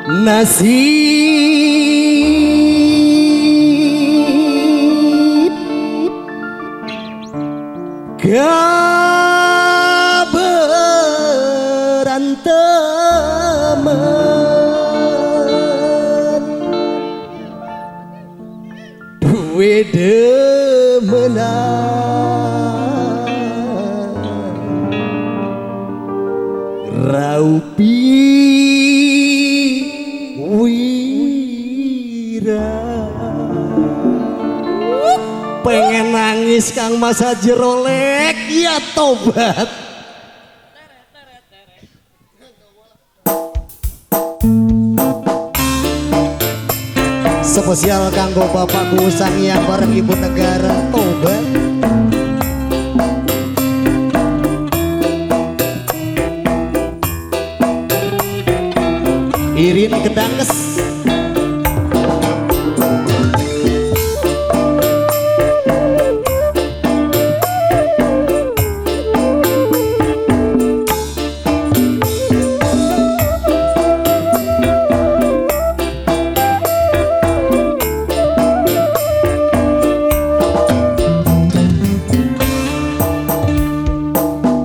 Nasib keberanteman duwe demenan raupi pengen nangis Kang Mas Haji Rolek ya tobat. Spesial kanggo bapakku sang yang bareng ibu negara tobat. Irin Kedangkes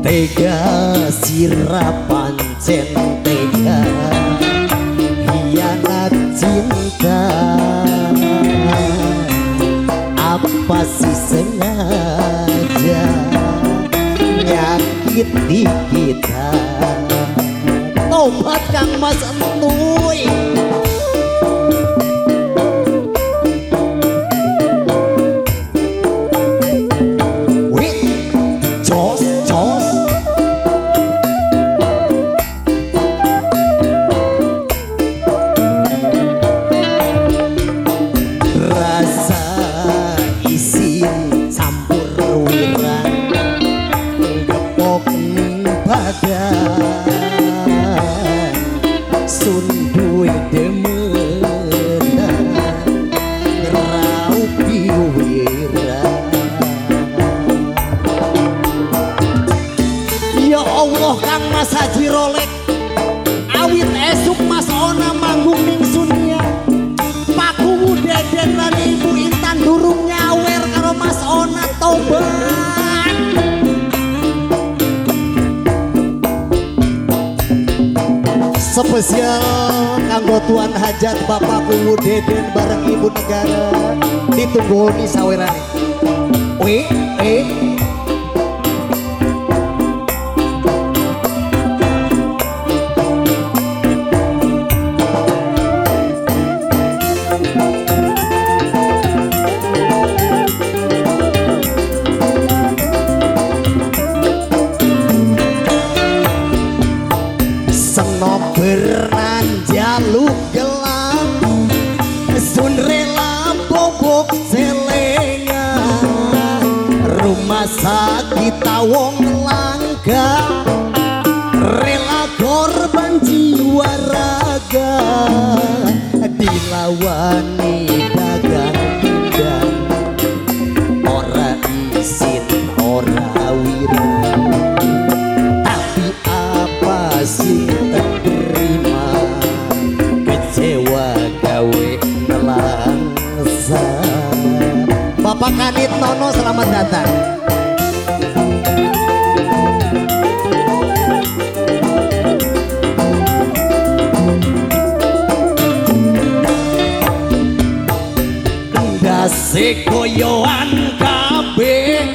tega sirapan tega hianat cinta apa sih sengaja nyakiti kita tobat Kang Mas Entuy. Sundui demenan raupi wira. Ya Allah Kang Mas Haji Rolek awit esuk Mas Ona manggung ning Sunia pakuwu Deden lan Ibu Intan durung nyawer karo Mas Ona tobat. Spesial kanggo tuan hajat bapakku Deden bareng ibu negara ditunggu di sawerane. Beran jaluk gelang sun rela bobok celengan rumah sakit tawong langka rela korban jiwa raga dilawani dagang pindang ora isin ora wira tapi apa sih Bapak Kanit Nono selamat datang. Ndase koyoan kabeh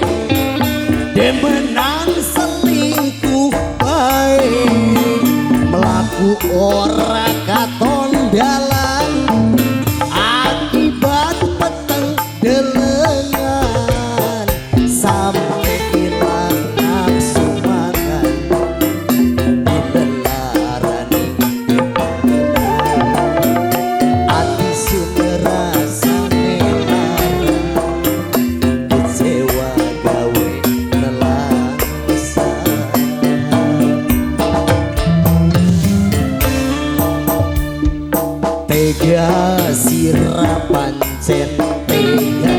demenan selingkuh bae mlaku ora katon dalan akibat peteng delengan sampai hilang nafsu makan dibelarani hati sumerasa melara kecewa gawe nelangsa tega sirapan tega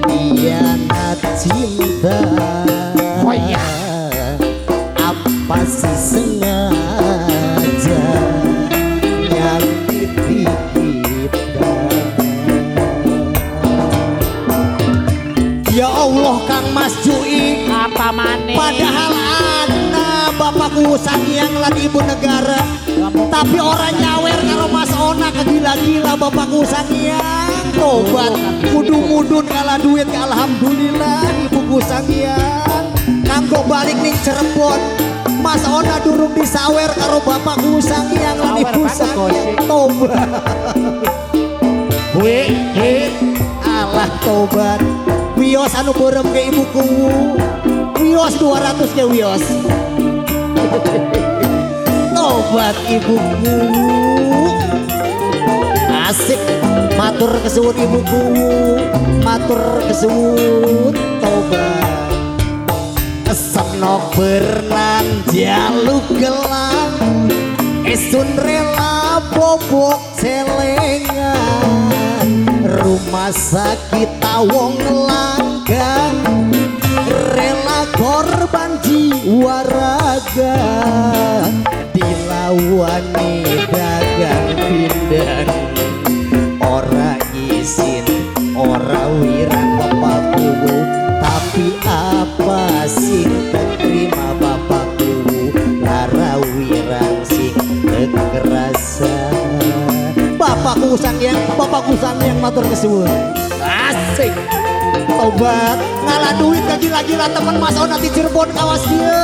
hianat cinta apa sih sengaja Yang lan ibu negara tapi orang nyawer karo Mas Ona kegila-gila bapakku sangiang tobat mudun-mudun kalah duit alhamdulillah ibuku sangiang kanggo balik ning Cirebon Mas Ona durung disawer karo bapakku sangiang lan ibu sangiang tobat alah tobat wios anu borem ke ibuku wios 200 ke wios tobat ibuku asik matur kesuwun ibuku matur kesuwun tobat esepno bernan jaluk gelang esun rela bobok celengan rumah sakit tawong langgang rela korban jiwa raga dilawani dagang pindan ora izin ora wirang bapakku tapi apa sing terima bapakku lara wirang sing kerasa bapakku sangyang matur kesuwun asik tobat ngalah duit gila-gila temen Mas Ona di Cirebon kawas dia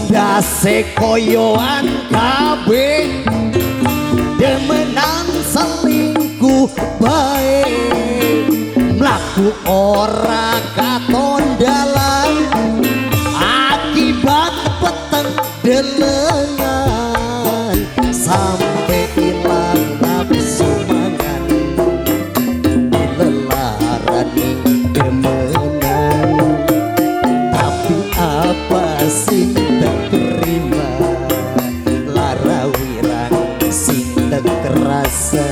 dase koyoan kabeh demenan selingkuh bae mlaku ora katon dalan akibat peteng delengan sampai ilang nafsu mangan dilelarani demenan tapi apa sing terima lara wirang sing kerasa